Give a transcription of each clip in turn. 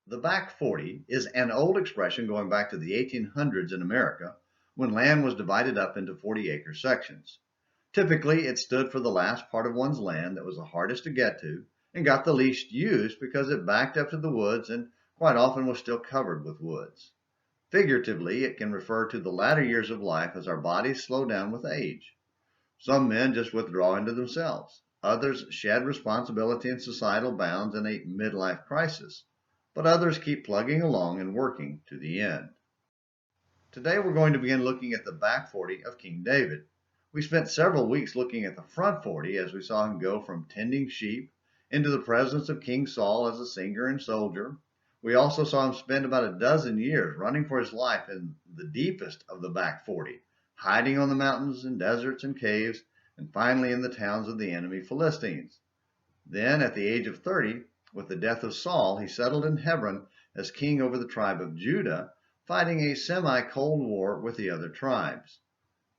The back 40 is an old expression going back to the 1800s in America when land was divided up into 40-acre sections. Typically, it stood for the last part of one's land that was the hardest to get to and got the least use because it backed up to the woods and quite often was still covered with woods. Figuratively, it can refer to the latter years of life as our bodies slow down with age. Some men just withdraw into themselves. Others shed responsibility and societal bounds in a midlife crisis. But others keep plugging along and working to the end. Today we're going to begin looking at the back 40 of King David. We spent several weeks looking at the front 40 as we saw him go from tending sheep into the presence of King Saul as a singer and soldier. We also saw him spend about a dozen years running for his life in the deepest of the back 40, hiding on the mountains and deserts and caves, and finally in the towns of the enemy Philistines. Then, at the age of 30, with the death of Saul, he settled in Hebron as king over the tribe of Judah, fighting a semi-cold war with the other tribes.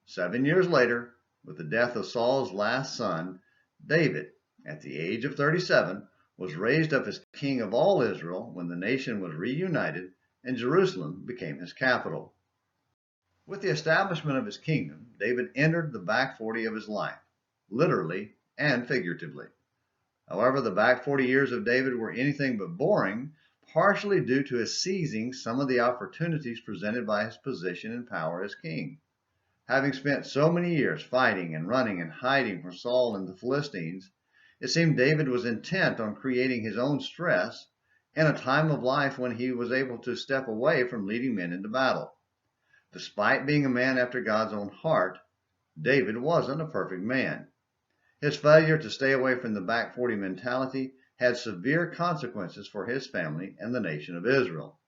7 years later, with the death of Saul's last son, David, at the age of 37, was raised up as king of all Israel when the nation was reunited and Jerusalem became his capital. With the establishment of his kingdom, David entered the back 40 of his life, literally and figuratively. However, the back 40 years of David were anything but boring, partially due to his seizing some of the opportunities presented by his position and power as king. Having spent so many years fighting and running and hiding from Saul and the Philistines, it seemed David was intent on creating his own stress in a time of life when he was able to step away from leading men into battle. Despite being a man after God's own heart, David wasn't a perfect man. His failure to stay away from the back 40 mentality had severe consequences for his family and the nation of Israel.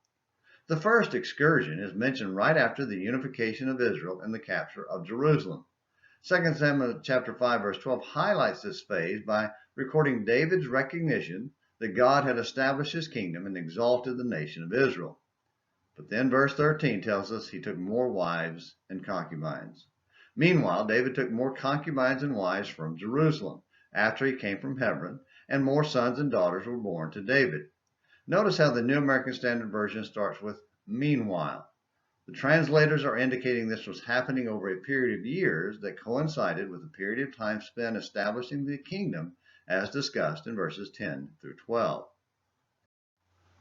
The first excursion is mentioned right after the unification of Israel and the capture of Jerusalem. 2 Samuel chapter 5 verse 12 highlights this phase by recording David's recognition that God had established his kingdom and exalted the nation of Israel. But then verse 13 tells us he took more wives and concubines. Meanwhile, David took more concubines and wives from Jerusalem after he came from Hebron, and more sons and daughters were born to David. Notice how the New American Standard Version starts with meanwhile. The translators are indicating this was happening over a period of years that coincided with the period of time spent establishing the kingdom as discussed in verses 10 through 12.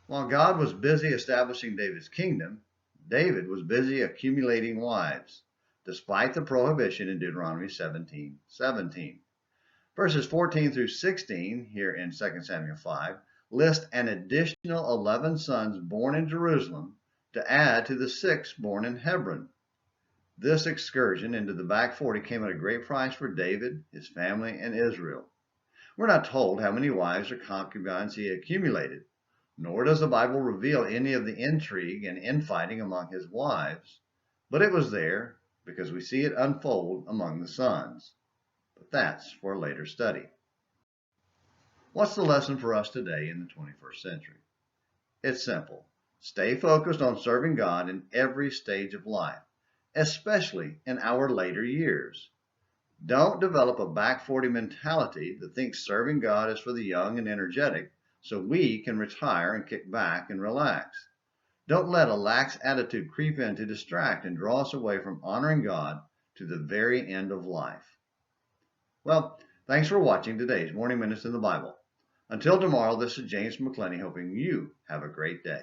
While God was busy establishing David's kingdom, David was busy accumulating wives, despite the prohibition in Deuteronomy 17:17. Verses 14 through 16 here in 2 Samuel 5 list an additional 11 sons born in Jerusalem to add to the 6 born in Hebron. This excursion into the back 40 came at a great price for David, his family, and Israel. We're not told how many wives or concubines he accumulated, nor does the Bible reveal any of the intrigue and infighting among his wives, but it was there because we see it unfold among the sons. But that's for a later study. What's the lesson for us today in the 21st century? It's simple. Stay focused on serving God in every stage of life, especially in our later years. Don't develop a back 40 mentality that thinks serving God is for the young and energetic so we can retire and kick back and relax. Don't let a lax attitude creep in to distract and draw us away from honoring God to the very end of life. Well, thanks for watching today's Morning Minutes in the Bible. Until tomorrow, this is James McClenny hoping you have a great day.